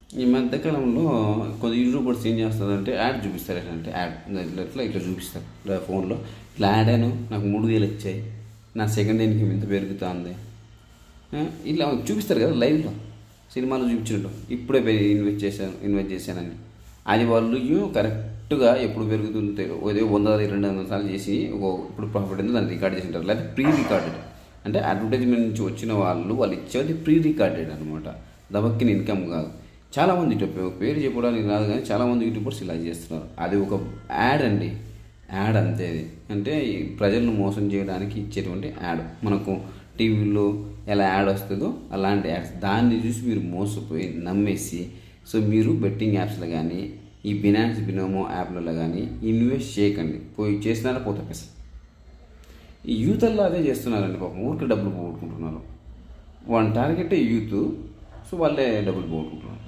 ఈ మధ్యకాలంలో కొంత యూట్యూబర్స్ ఏం చేస్తారంటే యాడ్ చూపిస్తారు. అంటే యాడ్ ఇట్లా చూపిస్తారు ఫోన్లో. ఇట్లా యాడ్ అయ్యాను, నాకు 3,000 వచ్చాయి, నా సెకండ్ ఇన్కమ్ ఇంత పెరుగుతుంది, ఇలా చూపిస్తారు కదా లైవ్లో. సినిమాలో చూపించినట్టు ఇప్పుడే ఇన్వెస్ట్ చేశానని. అది వాళ్ళు కరెక్ట్గా ఎప్పుడు పెరుగుతుంది ఉదయం 100-200 సార్లు చేసి ఇప్పుడు ప్రాఫిట్ ఉందో దాన్ని రికార్డ్ చేసి ఉంటారు. లేకపోతే ప్రీ రికార్డెడ్, అంటే అడ్వర్టైజ్మెంట్ నుంచి వచ్చిన వాళ్ళు ఇచ్చేది ప్రీ రికార్డెడ్ అనమాట, దబక్కిన ఇన్కమ్ కాదు. చాలామంది పేరు చెప్పడానికి రాదు కానీ చాలామంది యూట్యూబర్స్ ఇలా చేస్తున్నారు. అది ఒక యాడ్ అండి, యాడ్ అంతే. అది అంటే ప్రజలను మోసం చేయడానికి ఇచ్చేటువంటి యాడ్. మనకు టీవీలో ఎలా యాడ్ వస్తుందో అలాంటి యాడ్స్, దాన్ని చూసి మీరు మోసపోయి నమ్మేసి, సో మీరు బెట్టింగ్ యాప్స్లో కానీ ఈ బినాన్స్ బినోమో యాప్లలో కానీ ఇన్వెస్ట్ చేయకండి. పోయి చేసినారా పోతే పైసలు. ఈ యూత్ల్లో అదే చేస్తున్నారండి పాపం, ఊరికి డబ్బులు పోగొట్టుకుంటున్నారు. వాళ్ళ టార్గెటే యూత్, సో వాళ్ళే డబ్బులు పోగొట్టుకుంటున్నారు.